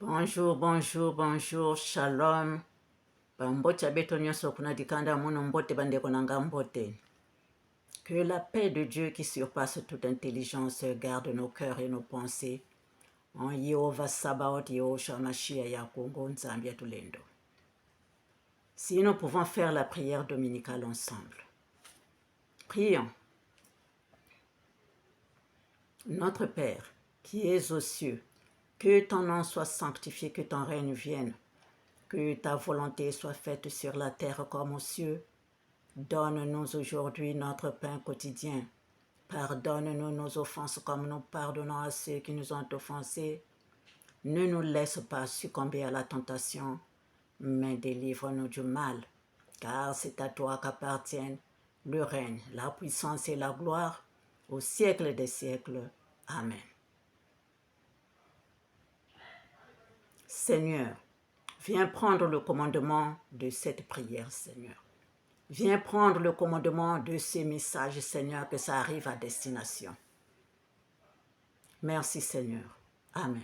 Bonjour, bonjour, bonjour, shalom. Bambote abeto nyonso kuna dikanda muno mbote bandeko nanga mbote. Que la paix de Dieu qui surpasse toute intelligence garde nos cœurs et nos pensées. En Yehova Sabaoth, Yehosha Mashiach Yakongo Nzambia Tulendo. Si nous pouvons faire la prière dominicale ensemble. Prions. Notre Père, qui es aux cieux, que ton nom soit sanctifié, que ton règne vienne. Que ta volonté soit faite sur la terre comme aux cieux. Donne-nous aujourd'hui notre pain quotidien. Pardonne-nous nos offenses comme nous pardonnons à ceux qui nous ont offensés. Ne nous laisse pas succomber à la tentation, mais délivre-nous du mal. Car c'est à toi qu'appartiennent le règne, la puissance et la gloire au siècle des siècles. Amen. Seigneur, viens prendre le commandement de cette prière, Seigneur. Viens prendre le commandement de ces messages, Seigneur, que ça arrive à destination. Merci, Seigneur. Amen.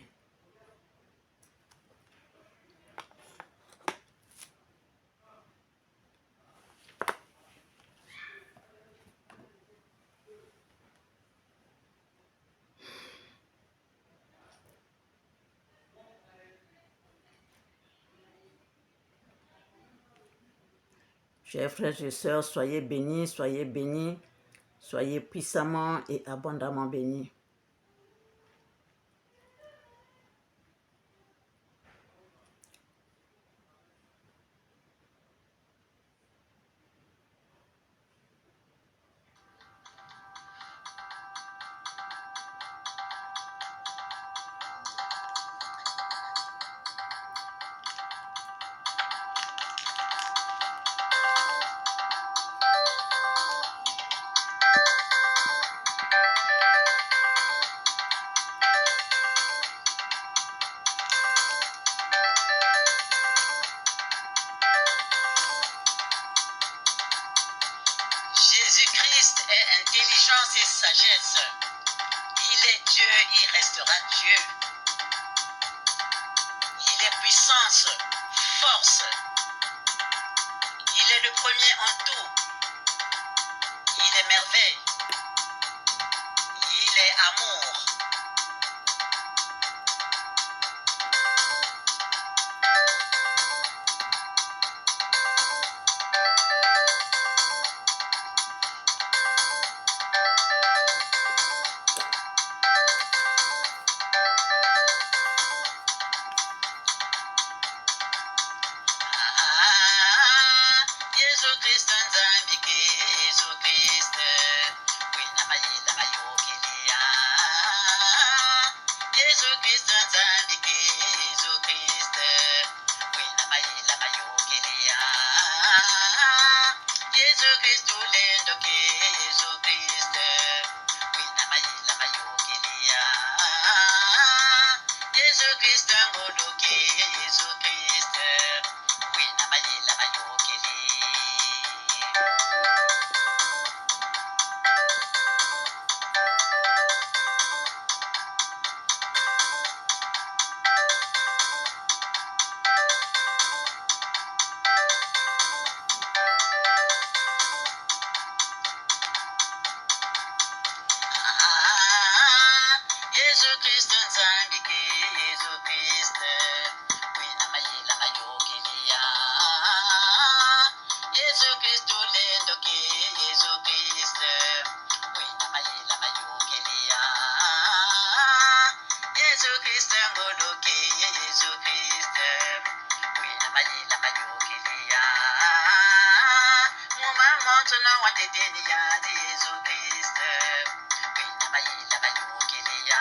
Chers frères et sœurs, soyez bénis, soyez puissamment et abondamment bénis. Jésus-Christ est intelligence et sagesse. Il est Dieu, il restera Dieu. Il est puissance, force. Il est le premier en tout. Il est merveille. Il est amour. Jésus-Christ nzambike, Jésus-Christ, wina mayila mayokelia. Jésus-Christ nzambike, Jésus-Christ, wina mayila mayokelia. Jésus-Christ ulendoke, Jésus-Christ, wina mayila mayokelia. Jésus-Christ ngoloke, Jésus-Christ, wina mayila mayokelia. Jésus-Christ nzambike, Jésus-Christ, wina mayila mayokelia. Jésus-Christ ulendoke, Jésus-Christ, wina mayila mayokelia. Jésus-Christ ngoloke, Jésus-Christ, wina mayila mayokelia. Mumamoto na watedeni ya Jésus-Christ, wina mayila mayokelia.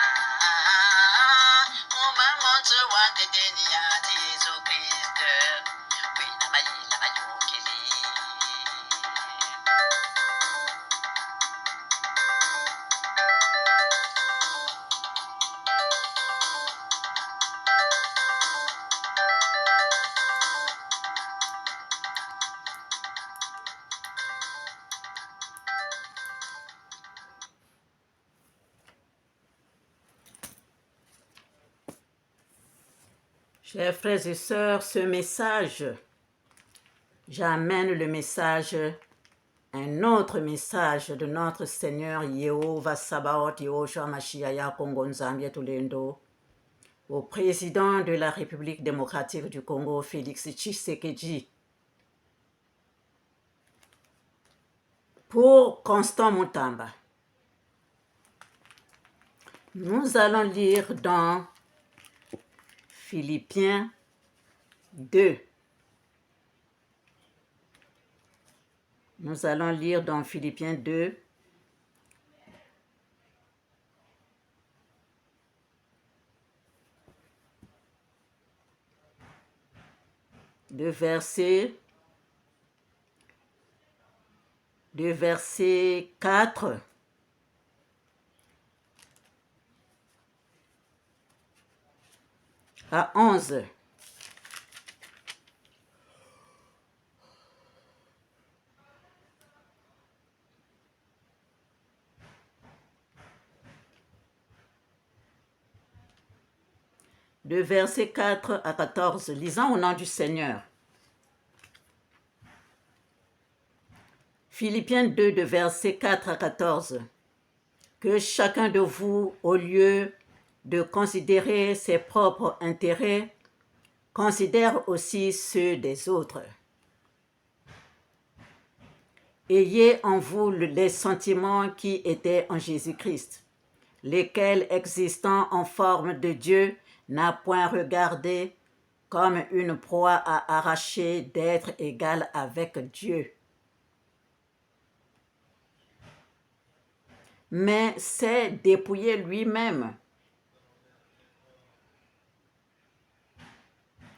Chers frères et sœurs, ce message, j'amène le message, un autre message de notre Seigneur Yehovah Sabaoth Yehoshua Mashiach Kongo Nzambia Tulendo, au président de la République démocratique du Congo, Félix Tshisekedi, pour Constant Mutamba. Nous allons lire dans Philippiens 2. Nous allons lire dans Philippiens 2, de verset 4 à 11. De verset 4 à 14, lisons au nom du Seigneur. Philippiens 2, de verset 4 à 14. Que chacun de vous, au lieu de considérer ses propres intérêts, considère aussi ceux des autres. Ayez en vous les sentiments qui étaient en Jésus-Christ, lesquels, existant en forme de Dieu, n'a point regardé comme une proie à arracher d'être égal avec Dieu, mais s'est dépouillé lui-même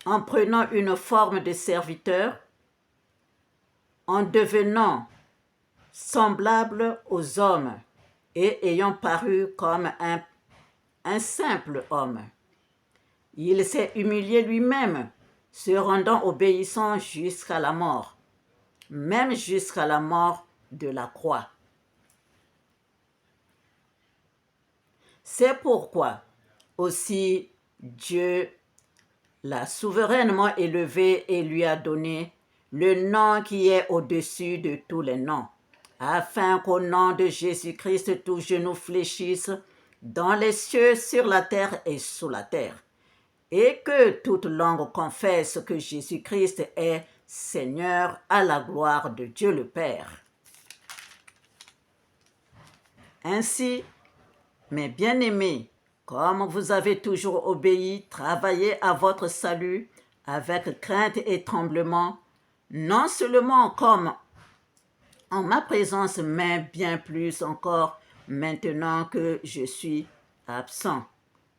en prenant une forme de serviteur, en devenant semblable aux hommes et ayant paru comme un simple homme. Il s'est humilié lui-même, se rendant obéissant jusqu'à la mort, même jusqu'à la mort de la croix. C'est pourquoi aussi Dieu l'a souverainement élevé et lui a donné le nom qui est au-dessus de tous les noms, afin qu'au nom de Jésus-Christ, tout genou fléchisse dans les cieux, sur la terre et sous la terre, et que toute langue confesse que Jésus-Christ est Seigneur, à la gloire de Dieu le Père. Ainsi, mes bien-aimés, comme vous avez toujours obéi, travaillez à votre salut avec crainte et tremblement, non seulement comme en ma présence, mais bien plus encore maintenant que je suis absent.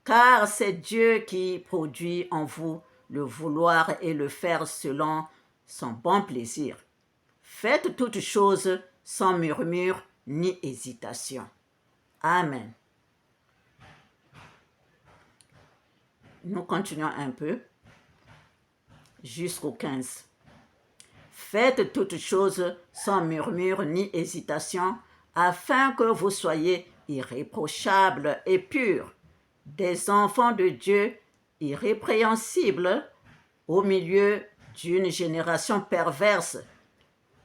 Car c'est Dieu qui produit en vous le vouloir et le faire selon son bon plaisir. Faites toutes choses sans murmure ni hésitation. Amen. Nous continuons un peu jusqu'au 15. Faites toutes choses sans murmure ni hésitation, afin que vous soyez irréprochables et purs, des enfants de Dieu irrépréhensibles au milieu d'une génération perverse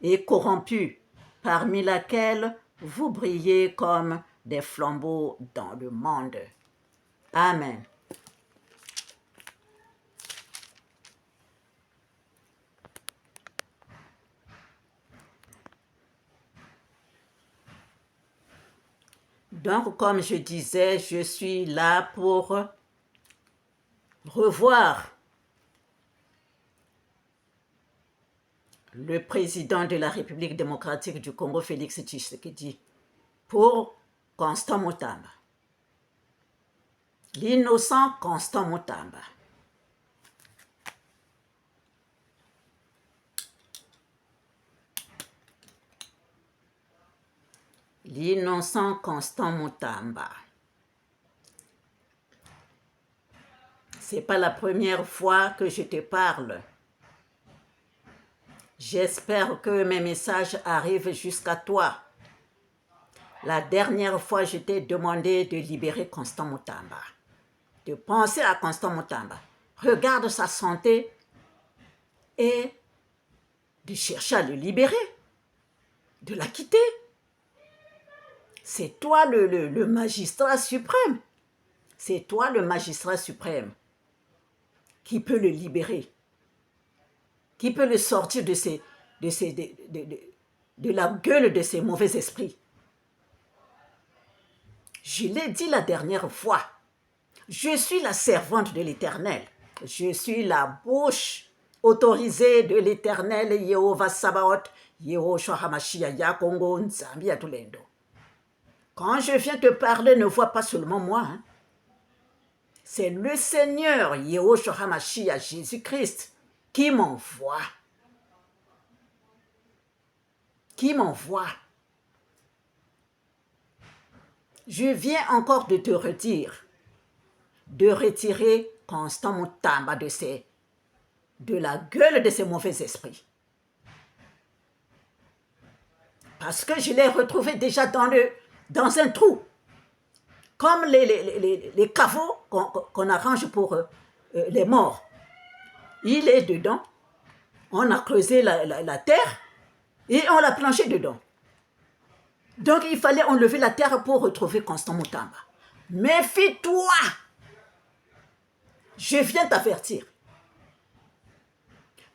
et corrompue, parmi laquelle vous brillez comme des flambeaux dans le monde. Amen. Donc, comme je disais, je suis là pour revoir le président de la République démocratique du Congo, Félix Tshisekedi, pour Constant Mutamba. L'innocent Constant Mutamba. L'innocent Constant Mutamba. C'est pas la première fois que je te parle. J'espère que mes messages arrivent jusqu'à toi. La dernière fois, je t'ai demandé de libérer Constant Mutamba, de penser à Constant Mutamba. regarde sa santé et de chercher à le libérer, de la quitter. C'est toi le magistrat suprême. C'est toi le magistrat suprême qui peut le libérer, qui peut le sortir de la gueule de ces mauvais esprits. Je l'ai dit la dernière fois, je suis la servante de l'Éternel. Je suis la bouche autorisée de l'Éternel, Yehovah Sabaoth, Yehoshua Hamashiach, Yakongo, Nzambi, Atulendo. Quand je viens te parler, ne vois pas seulement moi. Hein. C'est le Seigneur, Yehoshua Hamashiach, Jésus-Christ, qui m'envoie. Qui m'envoie. Je viens encore de te redire, de retirer Constant Mutamba de la gueule de ces mauvais esprits. Parce que je l'ai retrouvé déjà dans un trou. Comme les caveaux qu'on arrange pour les morts. Il est dedans. On a creusé la terre et on l'a plongé dedans. Donc il fallait enlever la terre pour retrouver Constant Mutamba. Méfie-toi! Je viens t'avertir.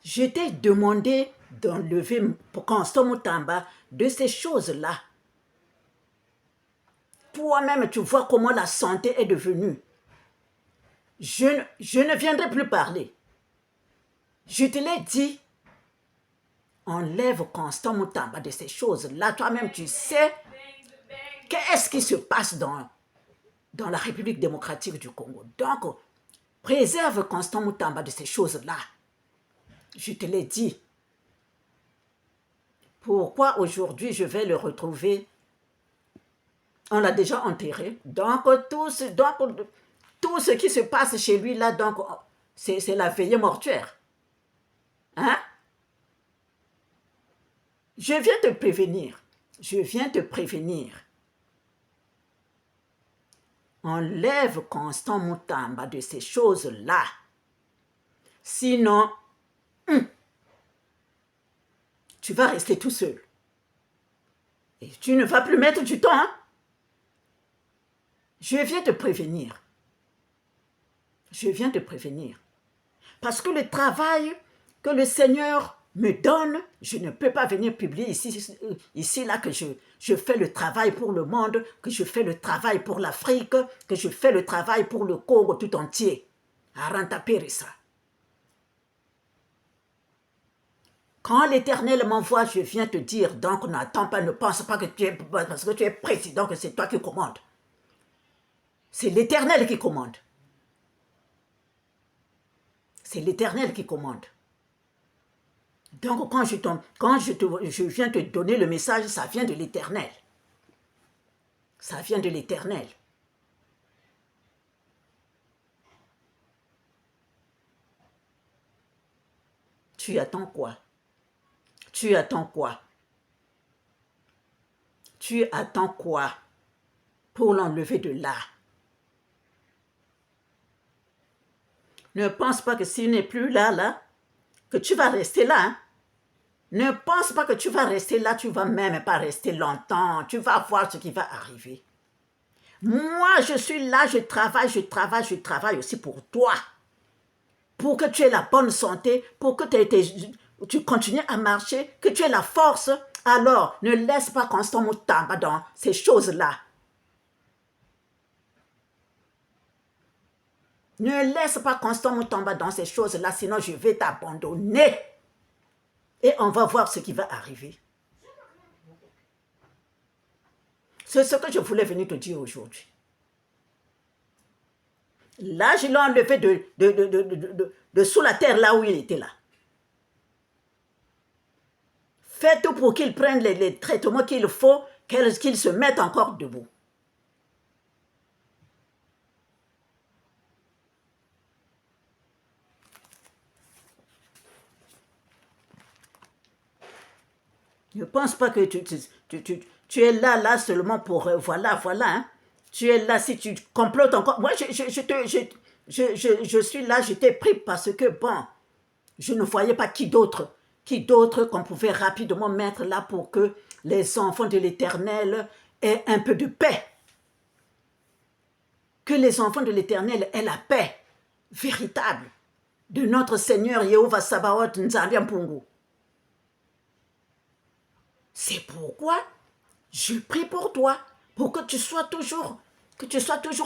Je t'ai demandé d'enlever Constant Mutamba de ces choses-là. Toi-même, tu vois comment la santé est devenue. Je ne viendrai plus parler. Je te l'ai dit. Enlève Constant Mutamba de ces choses-là. Toi-même, tu sais qu'est-ce qui se passe dans la République démocratique du Congo. Donc, préserve Constant Mutamba de ces choses-là. Je te l'ai dit. Pourquoi aujourd'hui je vais le retrouver? On l'a déjà enterré. Donc, tout ce qui se passe chez lui, là, donc, c'est la veillée mortuaire. Hein? Je viens te prévenir. Je viens te prévenir. Enlève Constant Mutamba de ces choses-là. Sinon, tu vas rester tout seul. Et tu ne vas plus mettre du temps. Hein? Je viens te prévenir. Je viens te prévenir. Parce que le travail que le Seigneur me donne, je ne peux pas venir publier ici là, que je fais le travail pour le monde, que je fais le travail pour l'Afrique, que je fais le travail pour le Congo tout entier. Aranta Perissa. Quand l'Éternel m'envoie, je viens te dire, donc n'attends pas, ne pense pas parce que tu es président, que c'est toi qui commandes. C'est l'Éternel qui commande. C'est l'Éternel qui commande. Donc, quand je viens te donner le message, ça vient de l'Éternel. Ça vient de l'Éternel. Tu attends quoi? Tu attends quoi? Tu attends quoi pour l'enlever de là? Ne pense pas que s'il n'est plus là, que tu vas rester là. Hein? Ne pense pas que tu vas rester là, tu vas même pas rester longtemps. Tu vas voir ce qui va arriver. Moi, je suis là, je travaille aussi pour toi. Pour que tu aies la bonne santé, pour que tu continues à marcher, que tu aies la force. Alors, ne laisse pas Constant Mutamba dans ces choses-là. Ne laisse pas Constant Mutamba dans ces choses-là, sinon je vais t'abandonner. Et on va voir ce qui va arriver. C'est ce que je voulais venir te dire aujourd'hui. Là, je l'ai enlevé de sous la terre, là où il était là. Fais tout pour qu'il prenne les traitements qu'il faut, qu'il se mette encore debout. Ne pense pas que tu es là seulement pour... voilà. Hein. Tu es là si tu complotes encore. Moi, je suis là, je t'ai pris parce que, bon, je ne voyais pas qui d'autre qu'on pouvait rapidement mettre là pour que les enfants de l'Éternel aient un peu de paix. Que les enfants de l'Éternel aient la paix véritable de notre Seigneur Yehovah Sabaoth Nzambi Mpungu. C'est pourquoi je prie pour toi, pour que tu sois toujours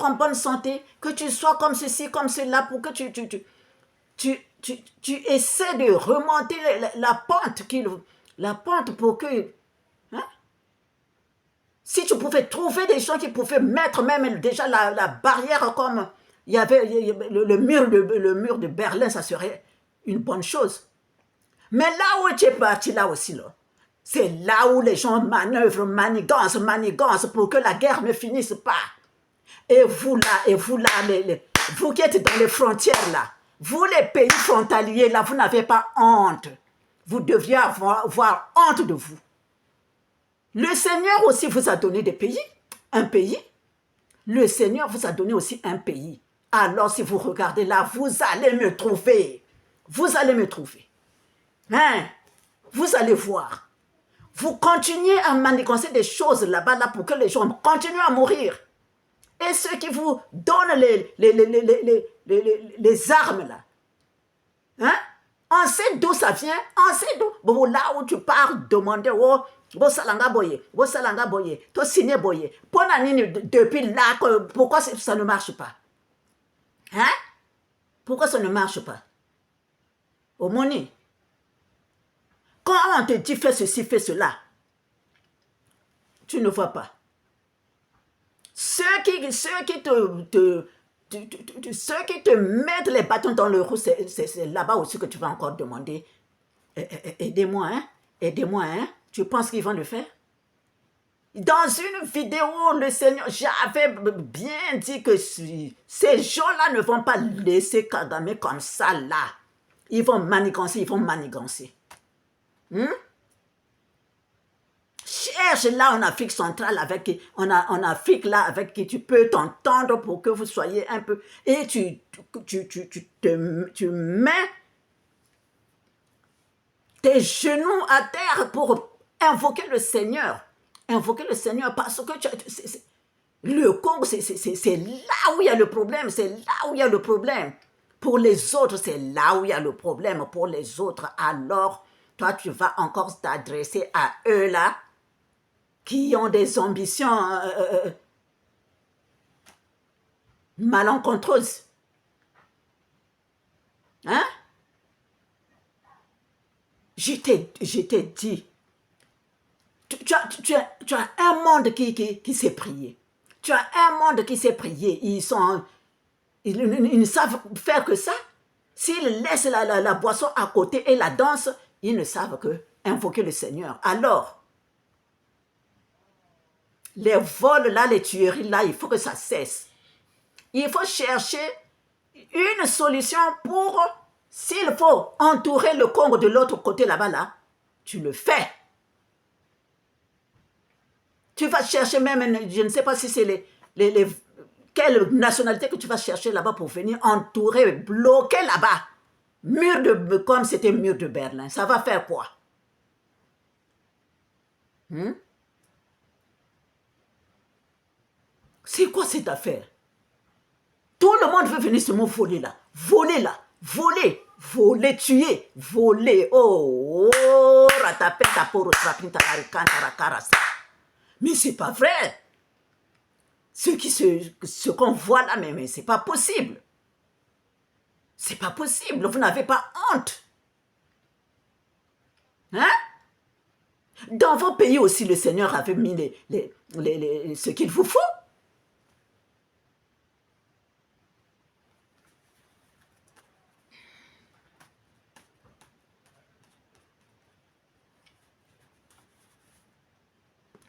en bonne santé, que tu sois comme ceci, comme cela, pour que tu essaies de remonter la pente pour que, hein? Si tu pouvais trouver des gens qui pouvaient mettre même déjà la barrière comme il y avait le mur de Berlin, ça serait une bonne chose. Mais là où tu es parti, là aussi, là, c'est là où les gens manœuvrent, manigancent pour que la guerre ne finisse pas. Et vous là, vous qui êtes dans les frontières là, vous les pays frontaliers là, vous n'avez pas honte. Vous devriez avoir honte de vous. Le Seigneur aussi vous a donné des pays, un pays. Le Seigneur vous a donné aussi un pays. Alors si vous regardez là, vous allez me trouver. Vous allez me trouver. Hein? Vous allez voir. Vous continuez à manigancer des choses là-bas là, pour que les gens continuent à mourir. Et ceux qui vous donnent les armes là, hein? On sait d'où ça vient, on sait d'où. Bon, là où tu pars demander, oh, salanga boye, to signé boye. Depuis là, pourquoi ça ne marche pas? Hein? Pourquoi ça ne marche pas? Omoni, quand on te dit fais ceci, fais cela, tu ne vois pas. Ceux qui te mettent les bâtons dans le roue, c'est là-bas aussi que tu vas encore demander. Aidez-moi, hein? Aidez-moi, hein? Tu penses qu'ils vont le faire? Dans une vidéo, le Seigneur, j'avais bien dit que ces gens-là ne vont pas laisser Kagame comme ça, là. Ils vont manigancer, Cherche là en Afrique centrale, en Afrique là, avec qui tu peux t'entendre pour que vous soyez un peu... Et tu mets tes genoux à terre pour invoquer le Seigneur. Invoquer le Seigneur parce que le Congo, c'est là où il y a le problème. C'est là où il y a le problème. Pour les autres, c'est là où il y a le problème. Pour les autres, alors, toi, tu vas encore t'adresser à eux là, qui ont des ambitions malencontreuses. Hein? Je t'ai dit, tu as un monde qui s'est prié. Tu as un monde qui s'est prié. Ils ne savent faire que ça. S'ils laissent la boisson à côté et la danse, ils ne savent que invoquer le Seigneur. Alors, les vols là, les tueries là, il faut que ça cesse. Il faut chercher une solution pour, s'il faut entourer le Congo de l'autre côté là-bas, là, tu le fais. Tu vas chercher même, je ne sais pas si c'est quelle nationalité que tu vas chercher là-bas pour venir entourer, bloquer là-bas. Comme c'était mur de Berlin. Ça va faire quoi? C'est quoi cette affaire? Tout le monde veut venir ce mot voler là. Voler là. Voler, tuer. Voler. Oh, mais c'est pas vrai. Ce qu'on voit là, mais c'est pas possible. C'est pas possible. Vous n'avez pas honte. Hein? Dans vos pays aussi, le Seigneur avait mis ce qu'il vous faut.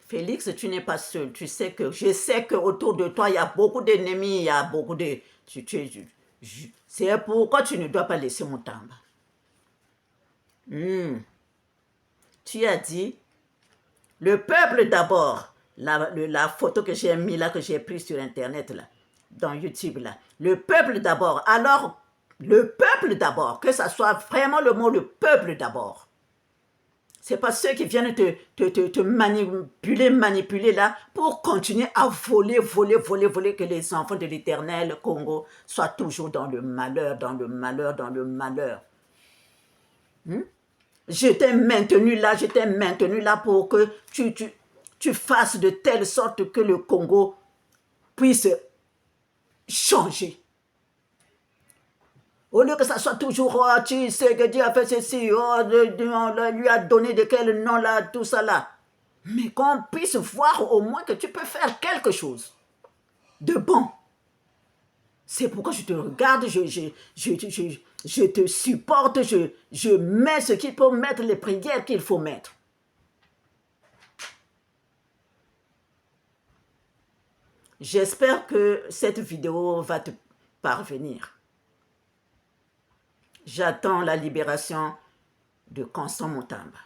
Félix, tu n'es pas seul. Je sais qu'autour de toi, il y a beaucoup d'ennemis, il y a beaucoup de... C'est pourquoi tu ne dois pas laisser mon temps. Tu as dit, le peuple d'abord, la photo que j'ai mis là, que j'ai prise sur Internet là, dans YouTube là. Le peuple d'abord. Alors, le peuple d'abord. Que ça soit vraiment le mot le peuple d'abord. C'est pas ceux qui viennent te manipuler là pour continuer à voler, que les enfants de l'éternel Congo soient toujours dans le malheur, dans le malheur, dans le malheur. J'étais maintenu là pour que tu fasses de telle sorte que le Congo puisse changer. Au lieu que ça soit toujours, oh, tu sais que Dieu a fait ceci, oh, on lui a donné de quel nom là, tout ça là. Mais qu'on puisse voir au moins que tu peux faire quelque chose de bon. C'est pourquoi je te regarde, je te supporte, je mets ce qu'il faut mettre, les prières qu'il faut mettre. J'espère que cette vidéo va te parvenir. J'attends la libération de Constant Mutamba.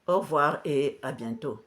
Au revoir et à bientôt.